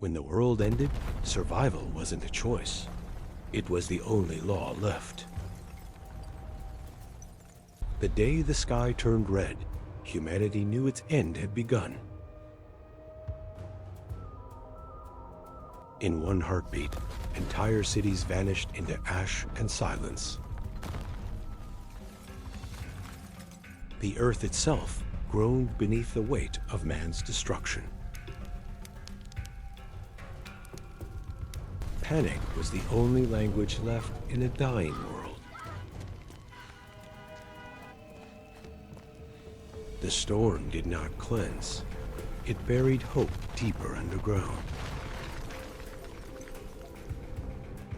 When the world ended, survival wasn't a choice. It was the only law left. The day the sky turned red, humanity knew its end had begun. In one heartbeat, entire cities vanished into ash and silence. The earth itself groaned beneath the weight of man's destruction. Panic was the only language left in a dying world. The storm did not cleanse. It buried hope deeper underground.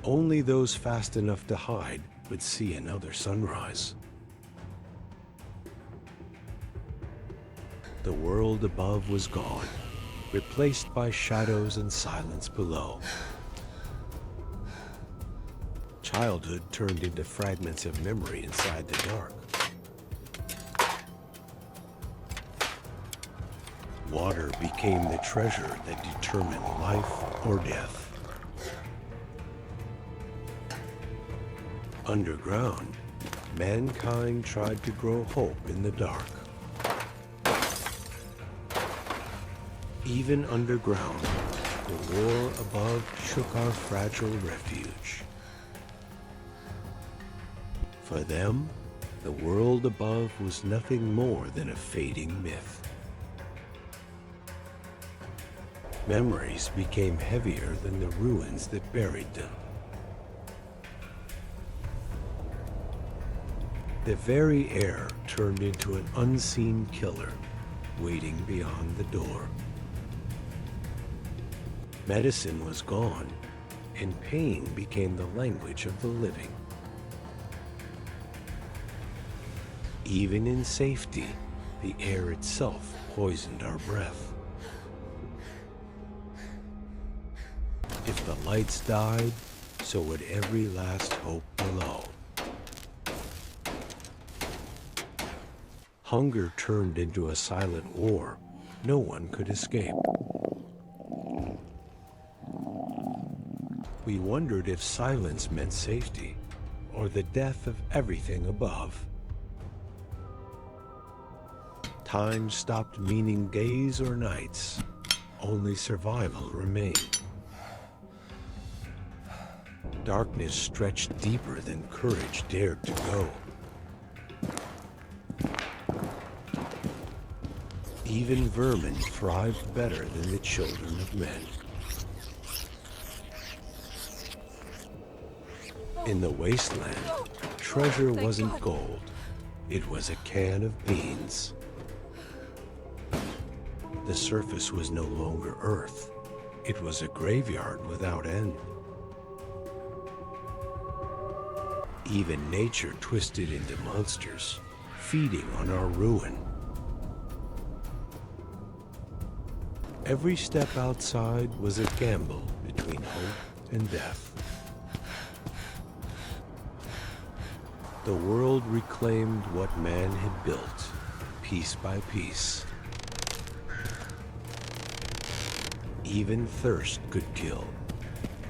Only those fast enough to hide would see another sunrise. The world above was gone, replaced by shadows and silence below. Childhood turned into fragments of memory inside the dark. Water became the treasure that determined life or death. Underground, mankind tried to grow hope in the dark. Even underground, the war above shook our fragile refuge. For them, the world above was nothing more than a fading myth. Memories became heavier than the ruins that buried them. The very air turned into an unseen killer, waiting beyond the door. Medicine was gone, and pain became the language of the living. Even in safety, the air itself poisoned our breath. If the lights died, so would every last hope below. Hunger turned into a silent war no one could escape. We wondered if silence meant safety, or the death of everything above. Time stopped meaning days or nights. Only survival remained. Darkness stretched deeper than courage dared to go. Even vermin thrived better than the children of men. In the Wasteland, treasure wasn't gold. It was a can of beans. The surface was no longer earth. It was a graveyard without end. Even nature twisted into monsters, feeding on our ruin. Every step outside was a gamble between hope and death. The world reclaimed what man had built, piece by piece. Even thirst could kill.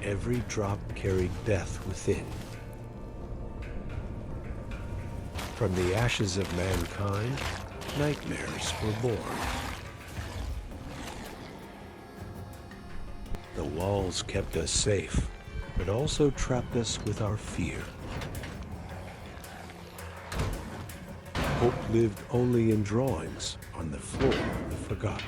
Every drop carried death within. From the ashes of mankind, nightmares were born. The walls kept us safe, but also trapped us with our fear. Hope lived only in drawings on the floor of the forgotten.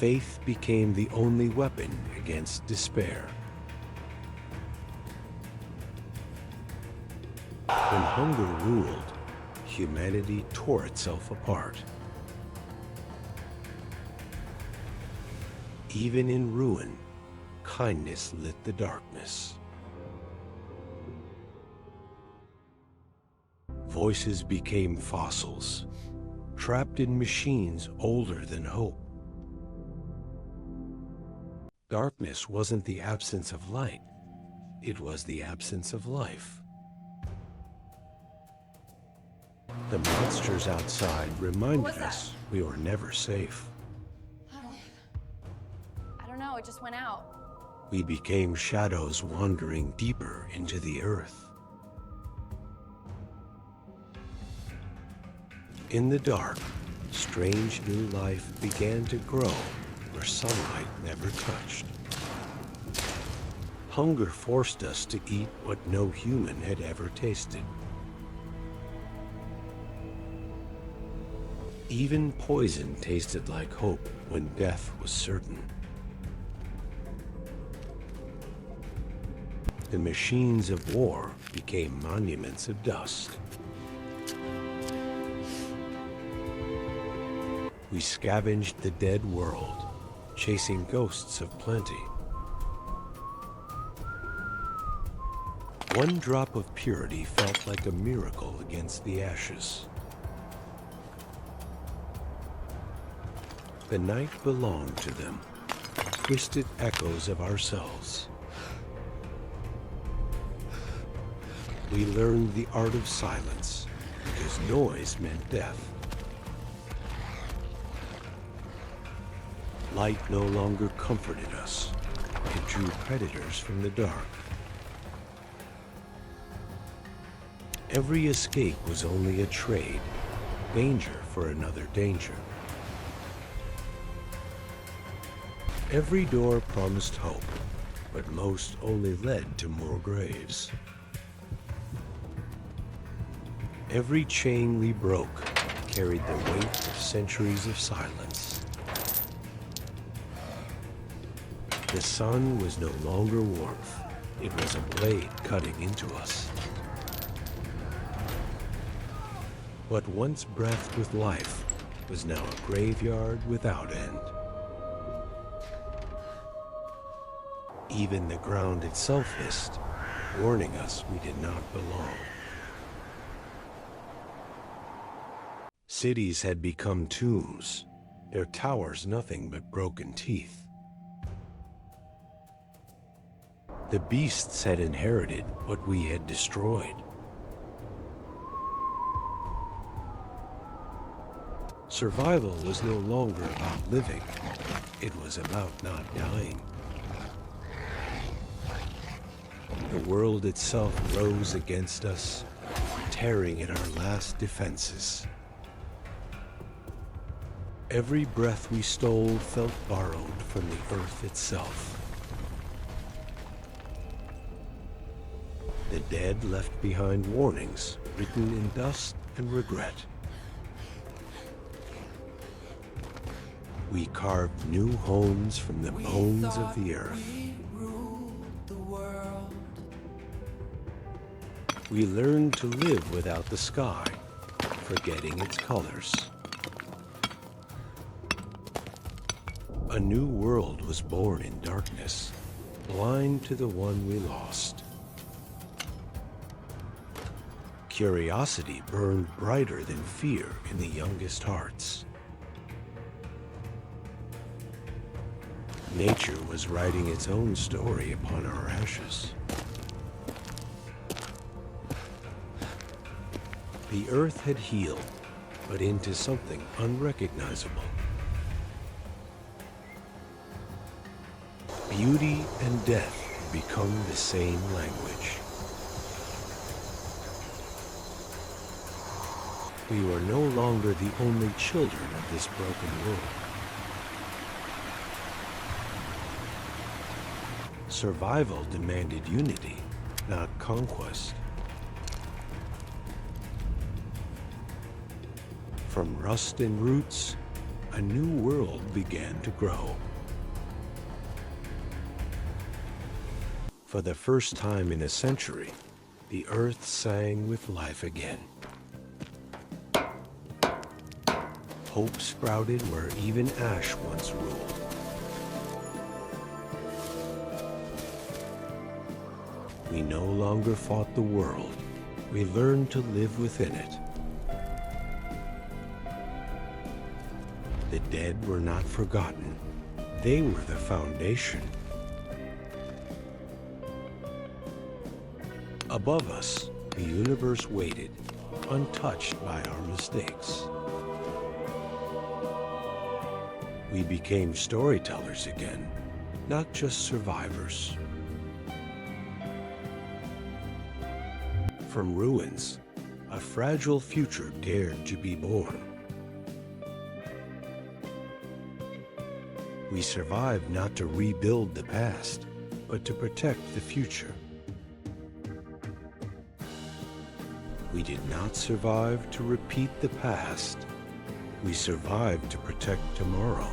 Faith became the only weapon against despair. When hunger ruled, humanity tore itself apart. Even in ruin, kindness lit the darkness. Voices became fossils, trapped in machines older than hope. Darkness wasn't the absence of light, it was the absence of life. The monsters outside reminded us we were never safe. know, it just went out. We became shadows wandering deeper into the earth. In the dark, strange new life began to grow where sunlight never touched. Hunger forced us to eat what no human had ever tasted. Even poison tasted like hope when death was certain. The machines of war became monuments of dust. We scavenged the dead world, chasing ghosts of plenty. One drop of purity felt like a miracle against the ashes. The night belonged to them, twisted echoes of ourselves. We learned the art of silence, because noise meant death. Light no longer comforted us. It drew predators from the dark. Every escape was only a trade, danger for another danger. Every door promised hope, but most only led to more graves. Every chain we broke carried the weight of centuries of silence. The sun was no longer warmth. It was a blade cutting into us. What once breathed with life was now a graveyard without end. Even the ground itself hissed, warning us we did not belong. Cities had become tombs, their towers nothing but broken teeth. The beasts had inherited what we had destroyed. Survival was no longer about living, it was about not dying. The world itself rose against us, tearing at our last defenses. Every breath we stole felt borrowed from the earth itself. The dead left behind warnings written in dust and regret. We carved new homes from the bones of the earth. We learned to live without the sky, forgetting its colors. A new world was born in darkness, blind to the one we lost. Curiosity burned brighter than fear in the youngest hearts. Nature was writing its own story upon our ashes. The earth had healed, but into something unrecognizable. Beauty and death had become the same language. We were no longer the only children of this broken world. Survival demanded unity, not conquest. From rust and roots, a new world began to grow. For the first time in a century, the earth sang with life again. Hope sprouted where even ash once ruled. We no longer fought the world. We learned to live within it. The dead were not forgotten. They were the foundation. Above us, the universe waited, untouched by our mistakes. We became storytellers again, not just survivors. From ruins, a fragile future dared to be born. We survived not to rebuild the past, but to protect the future. We did not survive to repeat the past. We survived to protect tomorrow.